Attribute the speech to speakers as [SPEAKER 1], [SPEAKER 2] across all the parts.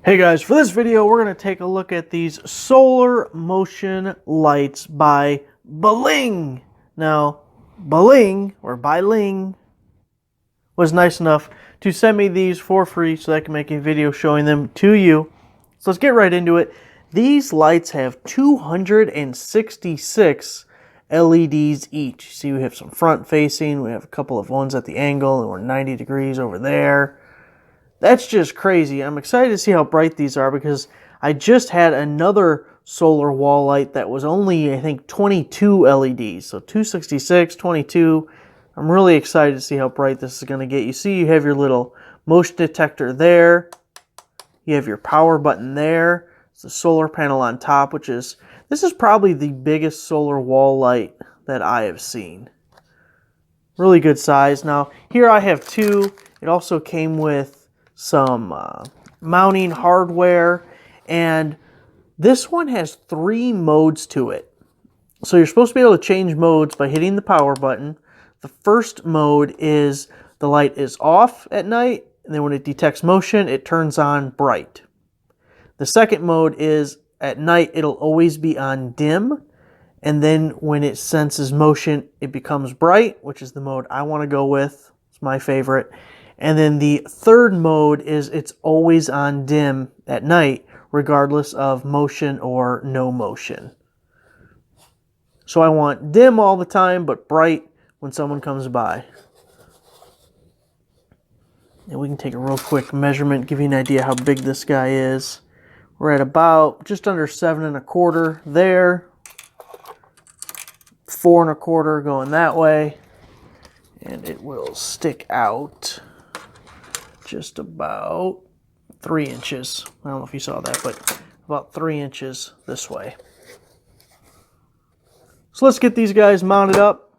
[SPEAKER 1] Hey guys, for this video we're going to take a look at these solar motion lights by Biling. Now, Biling was nice enough to send me these for free so I can make a video showing them to you. So let's get right into it. These lights have 266 LEDs each. See, we have some front facing, we have a couple of ones at the angle, and we're 90 degrees over there. That's just crazy. I'm excited to see how bright these are because I just had another solar wall light that was only, I think, 22 LEDs. So 266, 22. I'm really excited to see how bright this is going to get. You see you have your little motion detector there. You have your power button there. It's the solar panel on top, this is probably the biggest solar wall light that I have seen. Really good size. Now, here I have two. It also came with some mounting hardware, and this one has 3 modes to it. So you're supposed to be able to change modes by hitting the power button. The first mode is the light is off at night, and then when it detects motion, it turns on bright. The second mode is at night, it'll always be on dim, and then when it senses motion, it becomes bright, which is the mode I want to go with. It's my favorite. And then the third mode is it's always on dim at night, regardless of motion or no motion. So I want dim all the time, but bright when someone comes by. And we can take a real quick measurement, give you an idea how big this guy is. We're at about just under 7 1/4 there. 4 1/4 going that way. And it will stick out just about 3 inches. I don't know if you saw that, but about 3 inches this way. So let's get these guys mounted up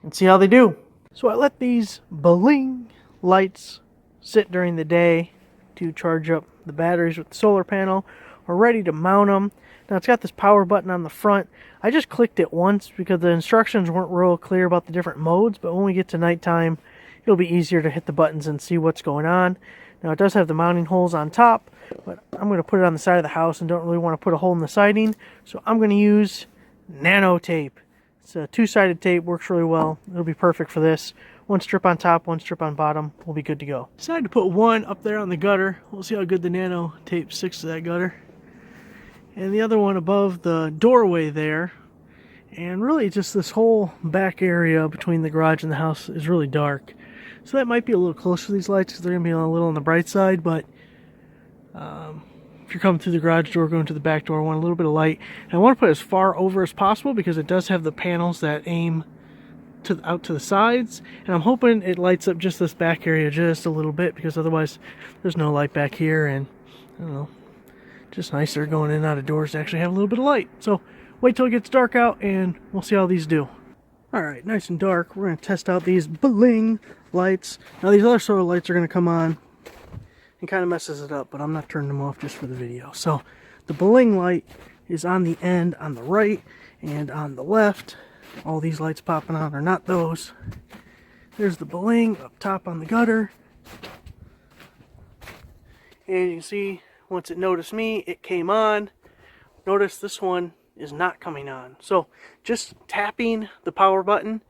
[SPEAKER 1] and see how they do. So I let these Biling lights sit during the day to charge up the batteries with the solar panel. We're ready to mount them. Now it's got this power button on the front. I just clicked it once because the instructions weren't real clear about the different modes, but when we get to nighttime, it'll be easier to hit the buttons and see what's going on. Now it does have the mounting holes on top, but I'm going to put it on the side of the house and don't really want to put a hole in the siding, so I'm going to use nano tape. It's a 2-sided tape, works really well. It'll be perfect for this. 1 strip on top, 1 strip on bottom, we'll be good to go. Decided to put one up there on the gutter. We'll see how good the nano tape sticks to that gutter. And the other one above the doorway there. And really just this whole back area between the garage and the house is really dark. So that might be a little close to these lights because they're going to be a little on the bright side, but if you're coming through the garage door, going to the back door, I want a little bit of light. And I want to put it as far over as possible because it does have the panels that aim out to the sides. And I'm hoping it lights up just this back area just a little bit because otherwise there's no light back here. And I don't know, just nicer going in and out of doors to actually have a little bit of light. So wait till it gets dark out and we'll see how these do. Alright, nice and dark. We're going to test out these Biling lights. Now these other solar lights are going to come on and kind of messes it up, but I'm not turning them off just for the video. So the Biling light is on the end on the right and on the left. All these lights popping on are not those. There's the Biling up top on the gutter. And you can see once it noticed me, it came on. Notice this one is not coming on. So just tapping the power button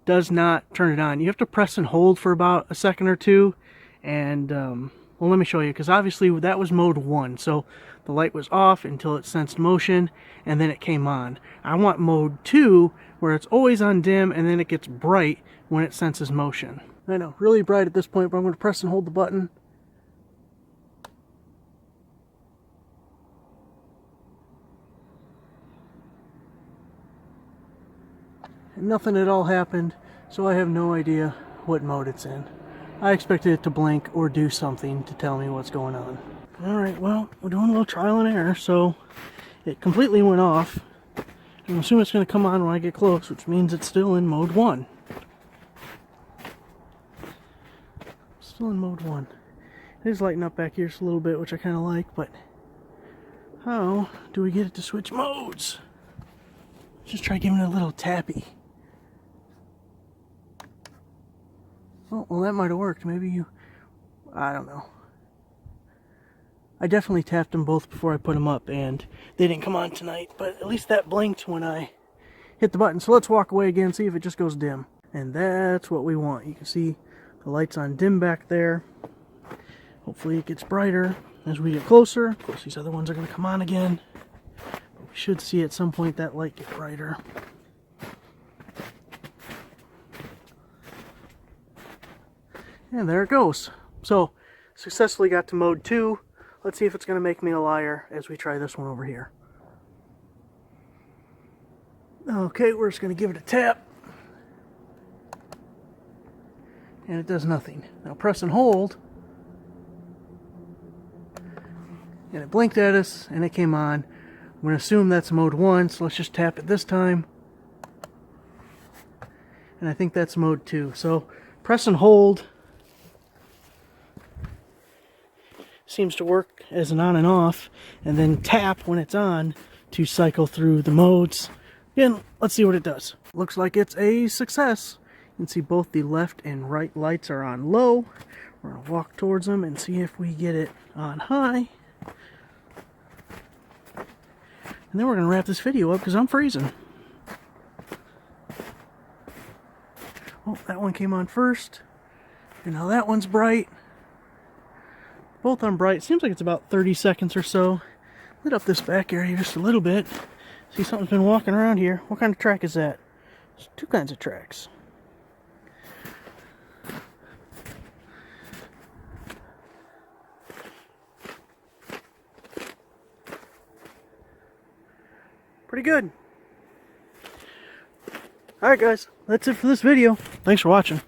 [SPEAKER 1] does not turn it on. You have to press and hold for about a second or two. And well, let me show you, because obviously that was mode 1. So the light was off until it sensed motion and then it came on. I want mode 2 where it's always on dim and then it gets bright when it senses motion. I know, really bright at this point, but I'm going to press and hold the button. And nothing at all happened, so I have no idea what mode it's in. I expected it to blink or do something to tell me what's going on. Alright, well, we're doing a little trial and error, so it completely went off. I'm assuming it's going to come on when I get close, which means it's still in mode 1. Still in mode 1. It is lighting up back here just a little bit, which I kind of like, but how do we get it to switch modes? Just try giving it a little tappy. Oh, well, that might have worked. Maybe I don't know. I definitely tapped them both before I put them up, and they didn't come on tonight, but at least that blinked when I hit the button. So let's walk away again, see if it just goes dim. And that's what we want. You can see the lights on dim back there. Hopefully it gets brighter as we get closer. Of course, these other ones are going to come on again. We should see at some point that light get brighter. And there it goes. So, successfully got to mode 2. Let's see if it's going to make me a liar as we try this one over here. Okay, we're just going to give it a tap. And it does nothing. Now press and hold. And it blinked at us, and it came on. I'm going to assume that's mode 1, so let's just tap it this time. And I think that's mode 2. So, press and hold seems to work as an on and off, and then tap when it's on to cycle through the modes. Again, let's see what it does. Looks like it's a success. You can see both the left and right lights are on low. We're going to walk towards them and see if we get it on high. And then we're going to wrap this video up because I'm freezing. Oh, that one came on first. And now that one's bright. Both on bright. Seems like it's about 30 seconds or so. Lit up this back area just a little bit. See, something's been walking around here. What kind of track is that? There's two kinds of tracks. Pretty good. Alright guys, that's it for this video. Thanks for watching.